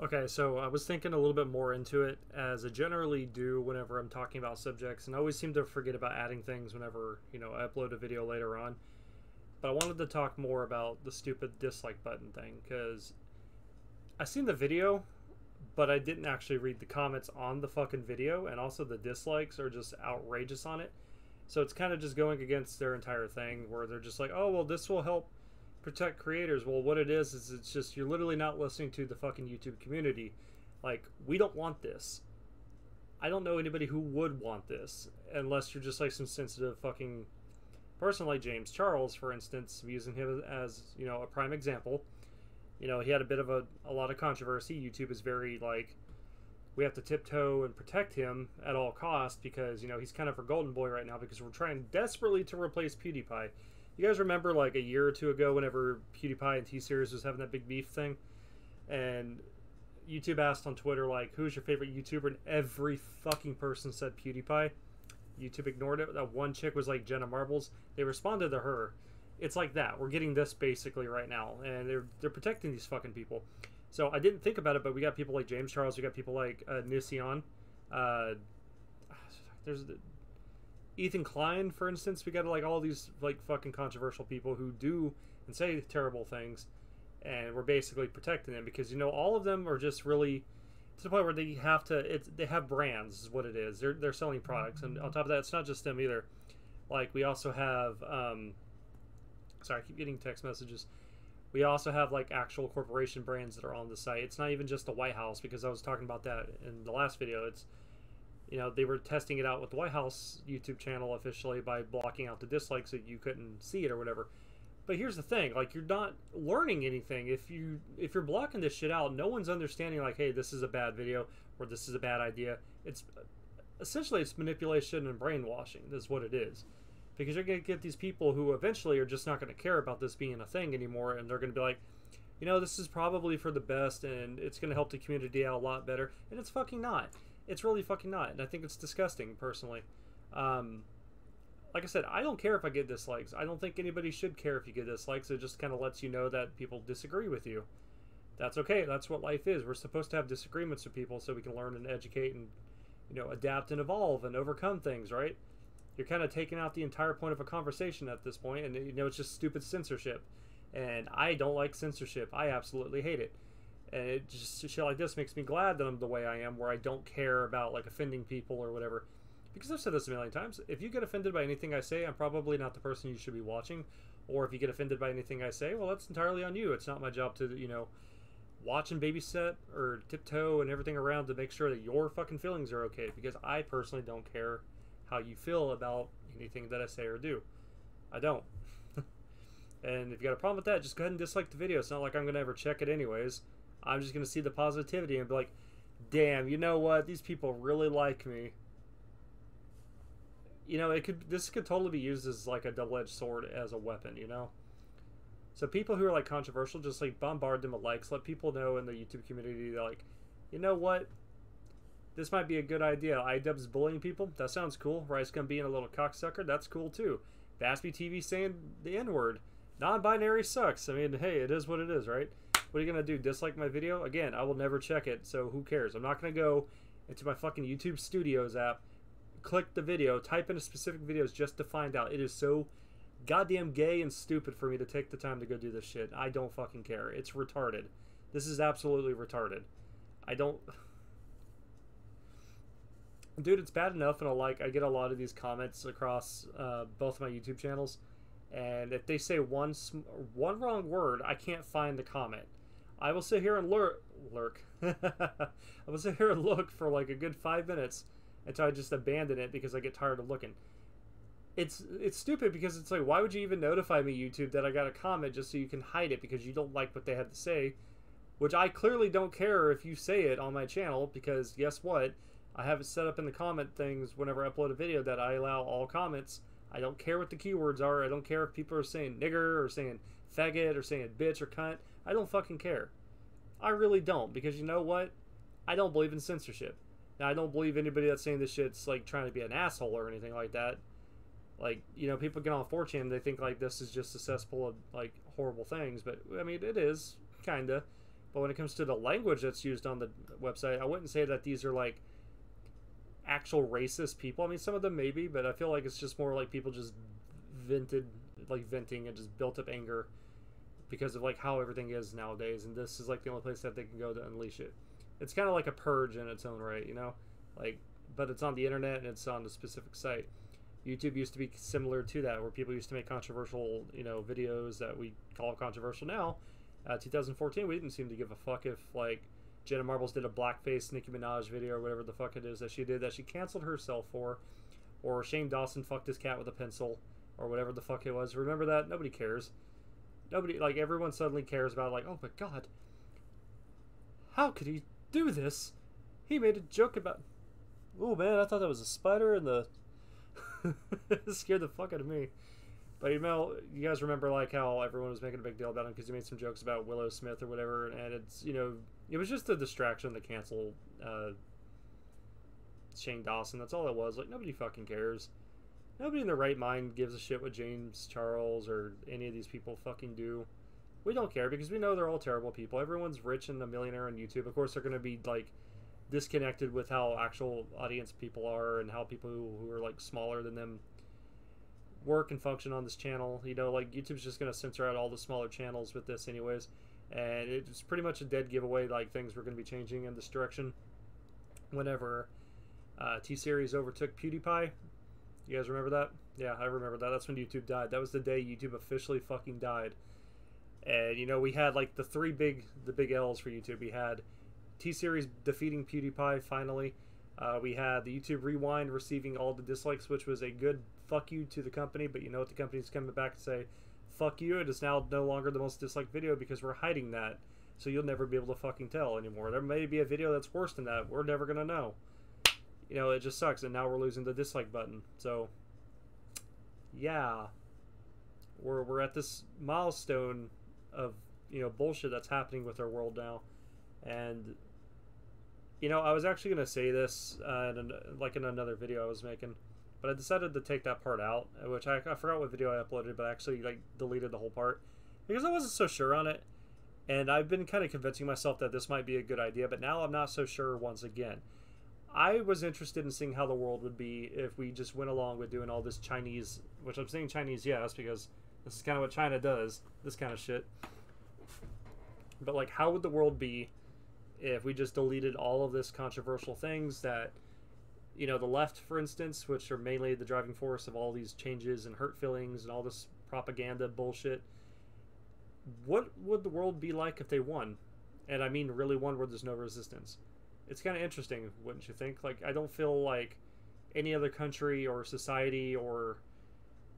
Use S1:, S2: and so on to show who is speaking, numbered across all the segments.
S1: Okay, so I was thinking a little bit more into it, as I generally do whenever I'm talking about subjects, and I always seem to forget about adding things whenever, I upload a video later on. But I wanted to talk more about the stupid dislike button thing, because I seen the video, but I didn't actually read the comments on the fucking video, and also the dislikes are just outrageous on it. So it's kind of just going against their entire thing, where they're just like, oh, well, this will help protect creators. Well, what it is it's just you're literally not listening to the fucking YouTube community. Like, we don't want this. I don't know anybody who would want this, unless you're just like some sensitive fucking person like James Charles, for instance, using him as, a prime example. He had a bit of a lot of controversy. YouTube is very like, we have to tiptoe and protect him at all costs because, he's kind of our golden boy right now because we're trying desperately to replace PewDiePie. You guys remember like a year or two ago whenever PewDiePie and T-Series was having that big beef thing? And YouTube asked on Twitter, like, who's your favorite YouTuber? And every fucking person said PewDiePie. YouTube ignored it. That one chick was like Jenna Marbles. They responded to her. It's like that. We're getting this basically right now. And they're protecting these fucking people. So I didn't think about it, but we got people like James Charles. We got people like Nissan. There's Ethan Klein, for instance. We got like all these like fucking controversial people who do and say terrible things, and we're basically protecting them because all of them are just really to the point where they have to. They have brands, is what it is. They're selling products, and on top of that, it's not just them either. Like we also have. Sorry, I keep getting text messages. We also have like actual corporation brands that are on the site. It's not even just the White House, because I was talking about that in the last video. It's they were testing it out with the White House YouTube channel officially by blocking out the dislikes so you couldn't see it or whatever. But here's the thing, like, you're not learning anything if you're blocking this shit out. No one's understanding like, hey, this is a bad video or this is a bad idea. It's essentially it's manipulation and brainwashing. That's what it is. Because you're going to get these people who eventually are just not going to care about this being a thing anymore, and they're going to be like, this is probably for the best and it's going to help the community out a lot better. And it's fucking not. It's really fucking not. And I think it's disgusting, personally. Like I said, I don't care if I get dislikes. I don't think anybody should care if you get dislikes. It just kind of lets you know that people disagree with you. That's okay. That's what life is. We're supposed to have disagreements with people so we can learn and educate and, adapt and evolve and overcome things, right? You're kind of taking out the entire point of a conversation at this point, and it's just stupid censorship. And I don't like censorship. I absolutely hate it. And it just shit like this makes me glad that I'm the way I am, where I don't care about like offending people or whatever. Because I've said this a million times. If you get offended by anything I say, I'm probably not the person you should be watching. Or if you get offended by anything I say, well, that's entirely on you. It's not my job to, watch and babysit or tiptoe and everything around to make sure that your fucking feelings are okay. Because I personally don't care how you feel about anything that I say or do. I don't. And if you got a problem with that, just go ahead and dislike the video. It's not like I'm going to ever check it anyways. I'm just going to see the positivity and be like, damn, you know what? These people really like me. This could totally be used as like a double-edged sword as a weapon, So people who are like controversial, just like bombard them with likes. Let people know in the YouTube community that, like, you know what? This might be a good idea. iDubbbz bullying people. That sounds cool. Rice Gum being a little cocksucker. That's cool too. BazzbeTV saying the N-word. Non-binary sucks. I mean, hey, it is what it is, right? What are you going to do? Dislike my video? Again, I will never check it, so who cares? I'm not going to go into my fucking YouTube Studios app, click the video, type in a specific videos just to find out. It is so goddamn gay and stupid for me to take the time to go do this shit. I don't fucking care. It's retarded. This is absolutely retarded. I don't... Dude, it's bad enough, and I get a lot of these comments across both of my YouTube channels, and if they say one wrong word, I can't find the comment. I will sit here and lurk. I will sit here and look for like a good 5 minutes until I just abandon it because I get tired of looking. It's stupid because it's like, why would you even notify me, YouTube, that I got a comment just so you can hide it because you don't like what they had to say? Which I clearly don't care if you say it on my channel, because guess what? I have it set up in the comment things whenever I upload a video that I allow all comments. I don't care what the keywords are. I don't care if people are saying nigger or saying faggot or saying bitch or cunt. I don't fucking care. I really don't, because you know what? I don't believe in censorship. Now, I don't believe anybody that's saying this shit's like trying to be an asshole or anything like that. Like, people get on 4chan, they think like this is just a cesspool of like horrible things, but I mean, it is, kinda. But when it comes to the language that's used on the website, I wouldn't say that these are like actual racist people. I mean, some of them maybe, but I feel like it's just more like people just venting and just built up anger because of like how everything is nowadays, and this is like the only place that they can go to unleash it. It's kind of like a purge in its own right, you know, like, but it's on the internet and it's on a specific site. YouTube used to be similar to that, where people used to make controversial, you know, videos that we call controversial now. 2014, we didn't seem to give a fuck if like Jenna Marbles did a blackface Nicki Minaj video or whatever the fuck it is that she did that she canceled herself for, or Shane Dawson fucked his cat with a pencil, or whatever the fuck it was. Remember that? Nobody cares. Nobody, like, everyone suddenly cares about, like, oh my god, how could he do this? He made a joke about... Oh man, I thought that was a spider in the... It scared the fuck out of me. But, you know, you guys remember, like, how everyone was making a big deal about him because he made some jokes about Willow Smith or whatever, and it's, you know, it was just a distraction to cancel Shane Dawson. That's all it was. Like, nobody fucking cares. Nobody in their right mind gives a shit what James Charles or any of these people fucking do. We don't care because we know they're all terrible people. Everyone's rich and a millionaire on YouTube. Of course, they're going to be, like, disconnected with how actual audience people are and how people who are, like, smaller than them work and function on this channel. You know, like, YouTube's just going to censor out all the smaller channels with this anyways. And it's pretty much a dead giveaway, like, things were going to be changing in this direction whenever T-Series overtook PewDiePie. You guys remember that? Yeah, I remember that. That's when YouTube died. That was the day YouTube officially fucking died. And, you know, we had, like, the big L's for YouTube. We had T-Series defeating PewDiePie, finally. We had the YouTube Rewind receiving all the dislikes, which was a good fuck you to the company. But you know what? The company's coming back to say, fuck you. It is now no longer the most disliked video because we're hiding that. So you'll never be able to fucking tell anymore. There may be a video that's worse than that. We're never going to know. You know, it just sucks, and now we're losing the dislike button. So, yeah, we're at this milestone of, you know, bullshit that's happening with our world now. And, you know, I was actually going to say this in another video I was making, but I decided to take that part out, which I forgot what video I uploaded, but I actually, like, deleted the whole part because I wasn't so sure on it. And I've been kind of convincing myself that this might be a good idea, but now I'm not so sure once again. I was interested in seeing how the world would be if we just went along with doing all this Chinese, which I'm saying Chinese, yes, because this is kind of what China does, this kind of shit. But, like, how would the world be if we just deleted all of this controversial things that, you know, the left, for instance, which are mainly the driving force of all these changes and hurt feelings and all this propaganda bullshit, what would the world be like if they won? And I mean really won where there's no resistance. It's kind of interesting, wouldn't you think? Like, I don't feel like any other country or society or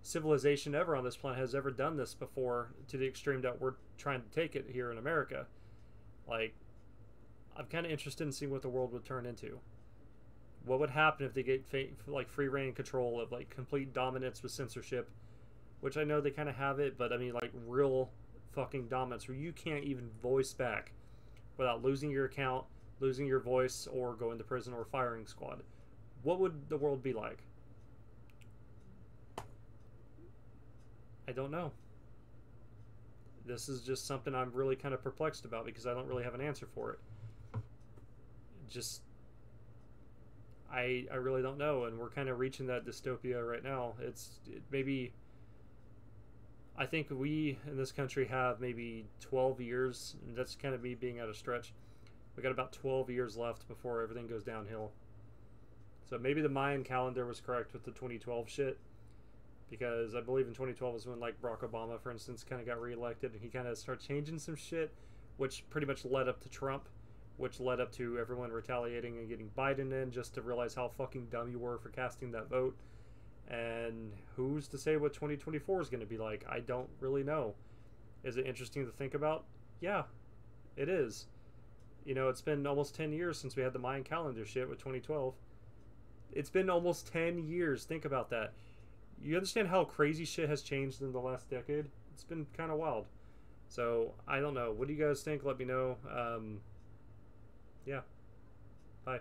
S1: civilization ever on this planet has ever done this before to the extreme that we're trying to take it here in America. Like, I'm kind of interested in seeing what the world would turn into. What would happen if they get like free reign control of like complete dominance with censorship, which I know they kind of have it, but I mean like real fucking dominance where you can't even voice back without losing your account, losing your voice, or going to prison or firing squad. What would the world be like? I don't know. This is just something I'm really kind of perplexed about because I don't really have an answer for it. Just, I really don't know, and we're kind of reaching that dystopia right now. Maybe, I think we in this country have maybe 12 years, and that's kind of me being out of stretch. We got about 12 years left before everything goes downhill. So maybe the Mayan calendar was correct with the 2012 shit, because I believe in 2012 was when like Barack Obama, for instance, kind of got reelected, and he kind of started changing some shit, which pretty much led up to Trump, which led up to everyone retaliating and getting Biden in just to realize how fucking dumb you were for casting that vote. And who's to say what 2024 is going to be like? I don't really know. Is it interesting to think about? Yeah, it is. You know, it's been almost 10 years since we had the Mayan calendar shit with 2012. It's been almost 10 years. Think about that. You understand how crazy shit has changed in the last decade? It's been kind of wild. So, I don't know. What do you guys think? Let me know. Yeah. Bye.